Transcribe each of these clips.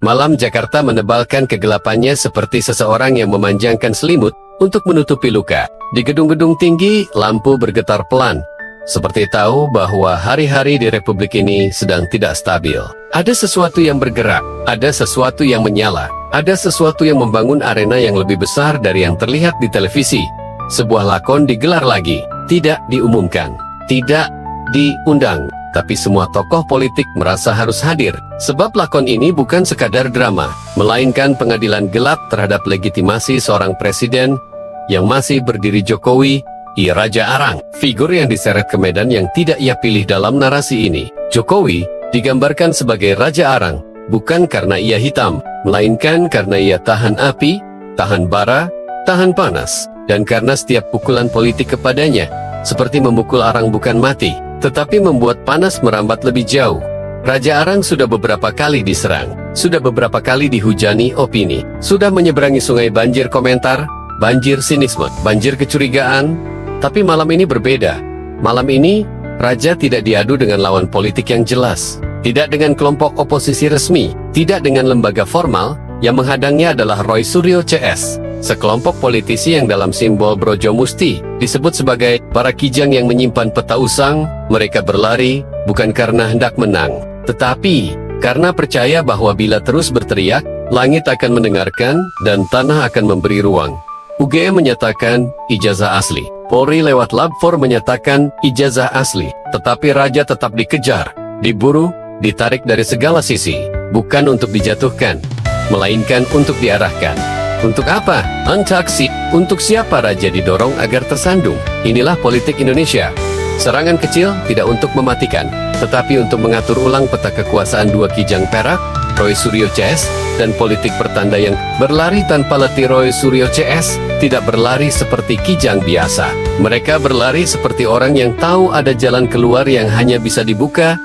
Malam Jakarta menebalkan kegelapannya seperti seseorang yang memanjangkan selimut untuk menutupi luka. Di gedung-gedung tinggi, lampu bergetar pelan. Seperti tahu bahwa hari-hari di Republik ini sedang tidak stabil. Ada sesuatu yang bergerak, ada sesuatu yang menyala, ada sesuatu yang membangun arena yang lebih besar dari yang terlihat di televisi. Sebuah lakon digelar lagi, tidak diumumkan, tidak diundang. Tapi semua tokoh politik merasa harus hadir, sebab lakon ini bukan sekadar drama, melainkan pengadilan gelap terhadap legitimasi seorang presiden yang masih berdiri Jokowi, Raja Arang. Figur yang diseret ke medan yang tidak ia pilih dalam narasi ini. Jokowi digambarkan sebagai Raja Arang, bukan karena ia hitam, melainkan karena ia tahan api, tahan bara, tahan panas, dan karena setiap pukulan politik kepadanya, seperti memukul arang bukan mati, tetapi membuat panas merambat lebih jauh. Raja Arang sudah beberapa kali diserang, sudah beberapa kali dihujani opini, sudah menyeberangi sungai banjir komentar, banjir sinisme, banjir kecurigaan. Tapi malam ini berbeda. Malam ini, Raja tidak diadu dengan lawan politik yang jelas, tidak dengan kelompok oposisi resmi, tidak dengan lembaga formal. Yang menghadangnya adalah Roy Suryo CS, sekelompok politisi yang dalam simbol Brojo Musti disebut sebagai para kijang yang menyimpan peta usang. Mereka berlari bukan karena hendak menang, tetapi karena percaya bahwa bila terus berteriak, langit akan mendengarkan dan tanah akan memberi ruang. UGM menyatakan ijazah asli, Polri lewat Lab 4 menyatakan ijazah asli, tetapi Raja tetap dikejar, diburu, ditarik dari segala sisi, bukan untuk dijatuhkan, melainkan untuk diarahkan. Untuk apa? Antaksi. Untuk siapa Raja didorong agar tersandung? Inilah politik Indonesia. Serangan kecil tidak untuk mematikan, tetapi untuk mengatur ulang peta kekuasaan dua kijang perak, Roy Suryo CS, dan politik pertanda yang berlari tanpa letih. Roy Suryo CS tidak berlari seperti kijang biasa. Mereka berlari seperti orang yang tahu ada jalan keluar yang hanya bisa dibuka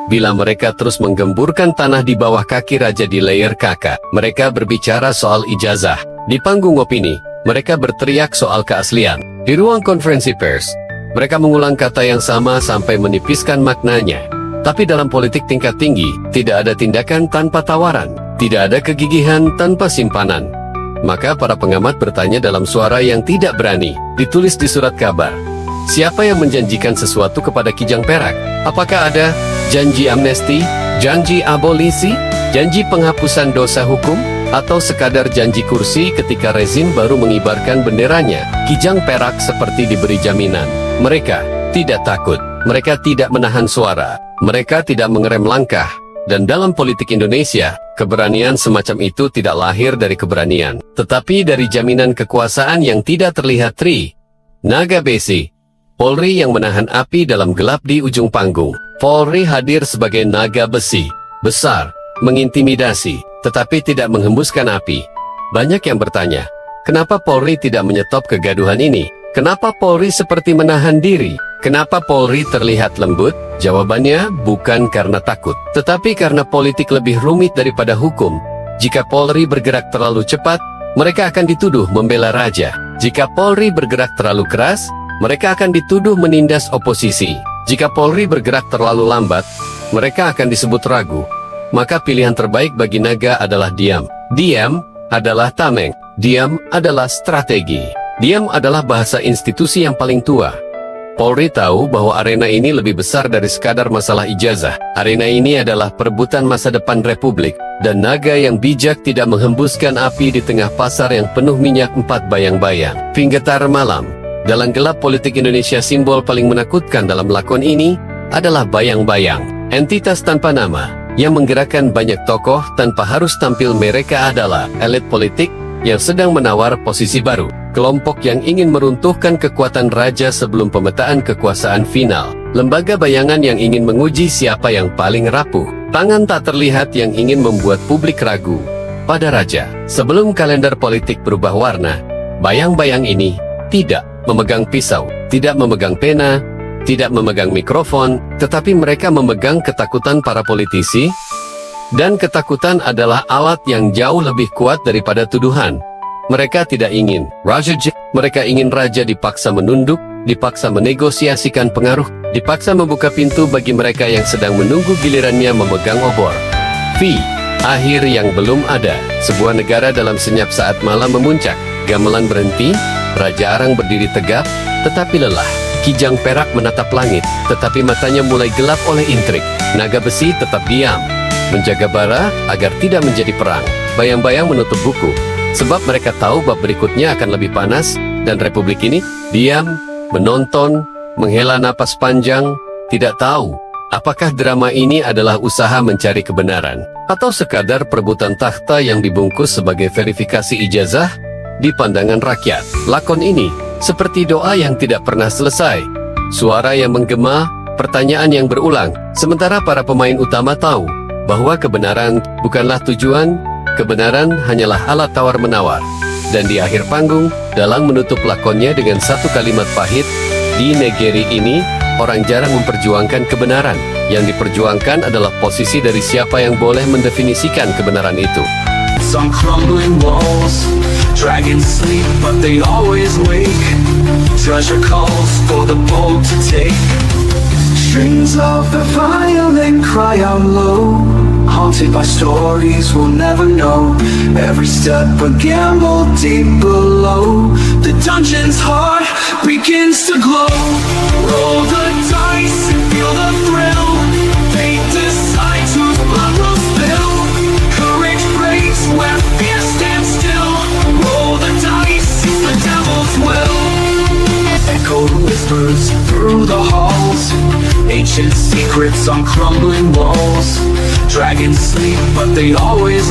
bila mereka terus menggemburkan tanah di bawah kaki Raja di layer kakak. Mereka berbicara soal ijazah. Di panggung opini, mereka berteriak soal keaslian. Di ruang konferensi pers, mereka mengulang kata yang sama sampai menipiskan maknanya. Tapi dalam politik tingkat tinggi, tidak ada tindakan tanpa tawaran, tidak ada kegigihan tanpa simpanan. Maka para pengamat bertanya dalam suara yang tidak berani, ditulis di surat kabar. Siapa yang menjanjikan sesuatu kepada kijang perak? Apakah ada janji amnesti, janji abolisi, janji penghapusan dosa hukum, atau sekadar janji kursi ketika rezim baru mengibarkan benderanya? Kijang perak seperti diberi jaminan. Mereka tidak takut, mereka tidak menahan suara, mereka tidak mengerem langkah. Dan dalam politik Indonesia, keberanian semacam itu tidak lahir dari keberanian, tetapi dari jaminan kekuasaan yang tidak terlihat. Naga besi. Polri yang menahan api dalam gelap di ujung panggung. Polri hadir sebagai naga besi, besar, mengintimidasi, tetapi tidak menghembuskan api. Banyak yang bertanya, kenapa Polri tidak menyetop kegaduhan ini? Kenapa Polri seperti menahan diri? Kenapa Polri terlihat lembut? Jawabannya bukan karena takut, tetapi karena politik lebih rumit daripada hukum. Jika Polri bergerak terlalu cepat, mereka akan dituduh membela Raja. Jika Polri bergerak terlalu keras, mereka akan dituduh menindas oposisi. Jika Polri bergerak terlalu lambat, mereka akan disebut ragu. Maka pilihan terbaik bagi naga adalah diam. Diam adalah tameng. Diam adalah strategi. Diam adalah bahasa institusi yang paling tua. Polri tahu bahwa arena ini lebih besar dari sekadar masalah ijazah. Arena ini adalah perebutan masa depan Republik. Dan naga yang bijak tidak menghembuskan api di tengah pasar yang penuh minyak 4 bayang-bayang. Pinggetar malam. Dalam gelap politik Indonesia, simbol paling menakutkan dalam lakon ini adalah bayang-bayang. Entitas tanpa nama, yang menggerakkan banyak tokoh tanpa harus tampil. Mereka adalah elit politik yang sedang menawar posisi baru. Kelompok yang ingin meruntuhkan kekuatan Raja sebelum pemetaan kekuasaan final. Lembaga bayangan yang ingin menguji siapa yang paling rapuh. Tangan tak terlihat yang ingin membuat publik ragu pada Raja. Sebelum kalender politik berubah warna, bayang-bayang ini tidak memegang pisau, tidak memegang pena, tidak memegang mikrofon, tetapi mereka memegang ketakutan para politisi. Dan ketakutan adalah alat yang jauh lebih kuat daripada tuduhan. Mereka tidak ingin Raja mereka ingin Raja dipaksa menunduk, dipaksa menegosiasikan pengaruh, dipaksa membuka pintu bagi mereka yang sedang menunggu gilirannya memegang obor. Akhir yang belum ada, sebuah negara dalam senyap saat malam memuncak. Gamelan berhenti, Raja Arang berdiri tegap, tetapi lelah. Kijang perak menatap langit, tetapi matanya mulai gelap oleh intrik. Naga besi tetap diam, menjaga bara agar tidak menjadi perang. Bayang-bayang menutup buku, sebab mereka tahu bab berikutnya akan lebih panas, dan Republik ini diam, menonton, menghela napas panjang, tidak tahu apakah drama ini adalah usaha mencari kebenaran, atau sekadar perebutan takhta yang dibungkus sebagai verifikasi ijazah di pandangan rakyat. Lakon ini seperti doa yang tidak pernah selesai, suara yang menggema, pertanyaan yang berulang, sementara para pemain utama tahu bahwa kebenaran bukanlah tujuan, kebenaran hanyalah alat tawar-menawar. Dan di akhir panggung, Dalang menutup lakonnya dengan satu kalimat pahit, "Di negeri ini, orang jarang memperjuangkan kebenaran. Yang diperjuangkan adalah posisi dari siapa yang boleh mendefinisikan kebenaran itu." Some crumbling walls, dragons sleep but they always wake. Treasure calls for the bold to take. Strings of the violin cry out low, haunted by stories we'll never know. Every step a gamble deep below. The dungeon's heart begins to glow. Roll the dice and feel the thrill. Fate decides whose blood will spill. Courage breaks where fear stands still. Roll the dice, it's the devil's will. Echoed whispers through the halls, ancient secrets on crumbling walls. Dragons sleep but they always